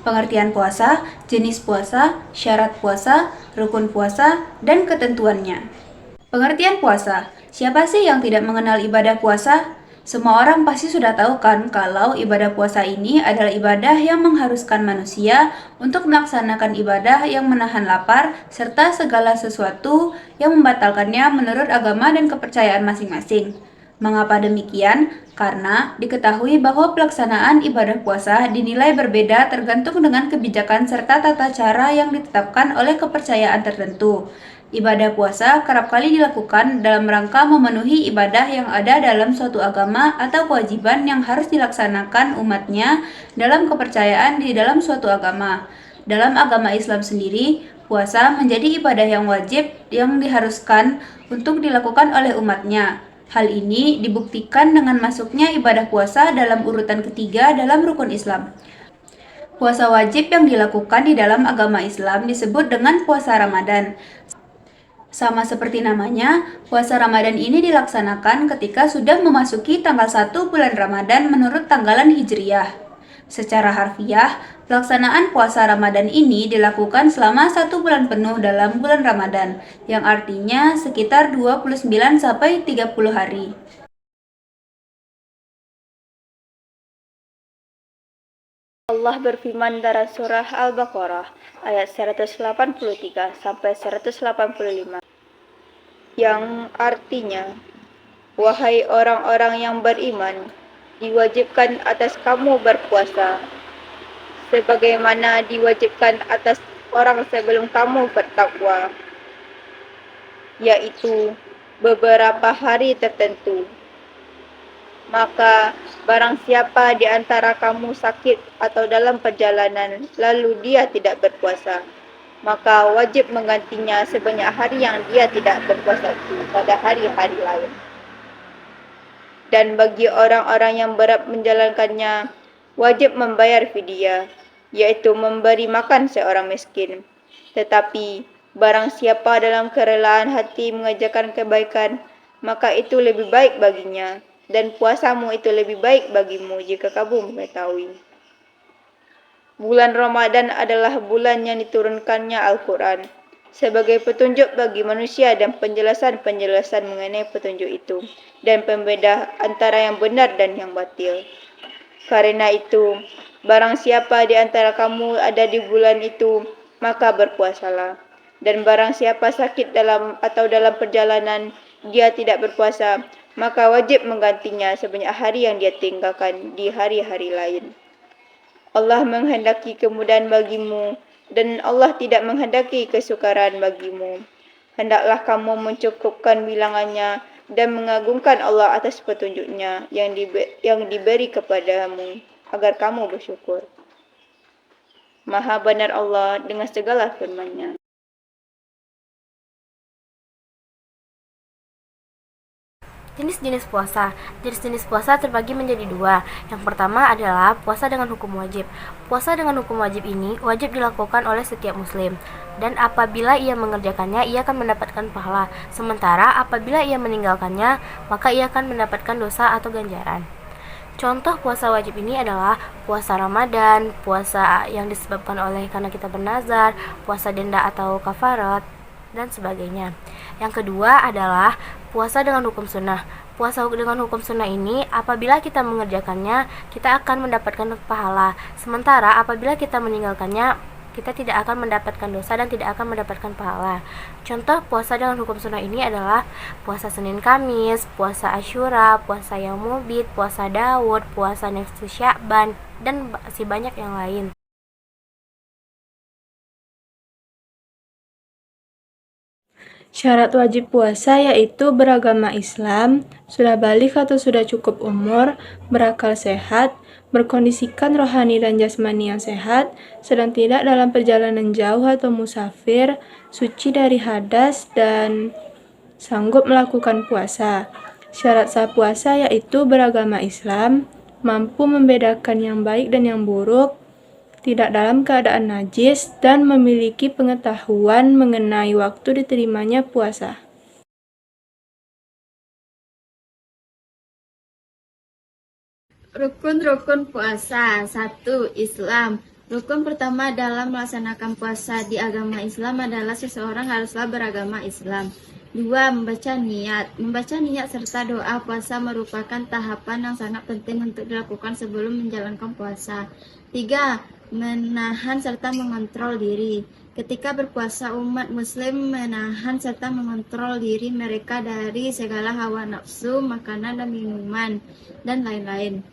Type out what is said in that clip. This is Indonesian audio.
pengertian puasa, jenis puasa, syarat puasa, rukun puasa, dan ketentuannya. Pengertian puasa. Siapa sih yang tidak mengenal ibadah puasa? Semua orang pasti sudah tahu kan kalau ibadah puasa ini adalah ibadah yang mengharuskan manusia untuk melaksanakan ibadah yang menahan lapar serta segala sesuatu yang membatalkannya menurut agama dan kepercayaan masing-masing. Mengapa demikian? Karena diketahui bahwa pelaksanaan ibadah puasa dinilai berbeda tergantung dengan kebijakan serta tata cara yang ditetapkan oleh kepercayaan tertentu. Ibadah puasa kerap kali dilakukan dalam rangka memenuhi ibadah yang ada dalam suatu agama atau kewajiban yang harus dilaksanakan umatnya dalam kepercayaan di dalam suatu agama. Dalam agama Islam sendiri, puasa menjadi ibadah yang wajib yang diharuskan untuk dilakukan oleh umatnya. Hal ini dibuktikan dengan masuknya ibadah puasa dalam urutan ketiga dalam rukun Islam. Puasa wajib yang dilakukan di dalam agama Islam disebut dengan puasa Ramadan. Sama seperti namanya, puasa Ramadan ini dilaksanakan ketika sudah memasuki tanggal 1 bulan Ramadan menurut tanggalan Hijriyah. Secara harfiah, pelaksanaan puasa Ramadan ini dilakukan selama 1 bulan penuh dalam bulan Ramadan, yang artinya sekitar 29-30 hari. Allah berfirman dalam surah Al-Baqarah ayat 183 sampai 185 yang artinya, wahai orang-orang yang beriman, diwajibkan atas kamu berpuasa sebagaimana diwajibkan atas orang sebelum kamu bertakwa, yaitu beberapa hari tertentu. Maka barang siapa di antara kamu sakit atau dalam perjalanan lalu dia tidak berpuasa, maka wajib menggantinya sebanyak hari yang dia tidak berpuasa itu pada hari-hari lain. Dan bagi orang-orang yang berat menjalankannya, wajib membayar fidyah, yaitu memberi makan seorang miskin. Tetapi barang siapa dalam kerelaan hati mengerjakan kebaikan, maka itu lebih baik baginya, dan puasamu itu lebih baik bagimu jika kamu mengetahui. Bulan Ramadan adalah bulan yang diturunkannya Al-Quran sebagai petunjuk bagi manusia dan penjelasan-penjelasan mengenai petunjuk itu, dan pembeda antara yang benar dan yang batil. Karena itu, barang siapa di antara kamu ada di bulan itu, maka berpuasalah. Dan barang siapa sakit dalam perjalanan, dia tidak berpuasa, maka wajib menggantinya sebanyak hari yang dia tinggalkan di hari-hari lain. Allah menghendaki kemudahan bagimu, dan Allah tidak menghendaki kesukaran bagimu. Hendaklah kamu mencukupkan bilangannya dan mengagungkan Allah atas petunjuknya yang diberi kepadamu, agar kamu bersyukur. Maha benar Allah dengan segala firman-Nya. Jenis-jenis puasa. Jenis-jenis puasa terbagi menjadi dua. Yang pertama adalah puasa dengan hukum wajib. Puasa dengan hukum wajib ini wajib dilakukan oleh setiap muslim, dan apabila ia mengerjakannya, ia akan mendapatkan pahala. Sementara apabila ia meninggalkannya, maka ia akan mendapatkan dosa atau ganjaran. Contoh puasa wajib ini adalah puasa Ramadan, puasa yang disebabkan oleh karena kita bernazar, puasa denda atau kafarat, dan sebagainya. Yang kedua adalah puasa dengan hukum sunnah. Puasa dengan hukum sunnah ini, apabila kita mengerjakannya, kita akan mendapatkan pahala. Sementara apabila kita meninggalkannya, kita tidak akan mendapatkan dosa dan tidak akan mendapatkan pahala. Contoh puasa dengan hukum sunnah ini adalah puasa Senin Kamis, puasa Asyura, puasa Yaumul Bid, puasa Daud, puasa Nisfu Sya'ban, dan masih banyak yang lain. Syarat wajib puasa yaitu beragama Islam, sudah balik atau sudah cukup umur, berakal sehat, berkondisikan rohani dan jasmani yang sehat, sedang tidak dalam perjalanan jauh atau musafir, suci dari hadas, dan sanggup melakukan puasa. Syarat sah puasa yaitu beragama Islam, mampu membedakan yang baik dan yang buruk, tidak dalam keadaan najis, dan memiliki pengetahuan mengenai waktu diterimanya puasa. Rukun-rukun puasa. 1. Islam. Rukun pertama dalam melaksanakan puasa di agama Islam adalah seseorang haruslah beragama Islam. 2. Membaca niat. Membaca niat serta doa puasa merupakan tahapan yang sangat penting untuk dilakukan sebelum menjalankan puasa. 3. Menahan serta mengontrol diri. Ketika berpuasa, umat muslim menahan serta mengontrol diri mereka dari segala hawa nafsu, makanan dan minuman, dan lain-lain.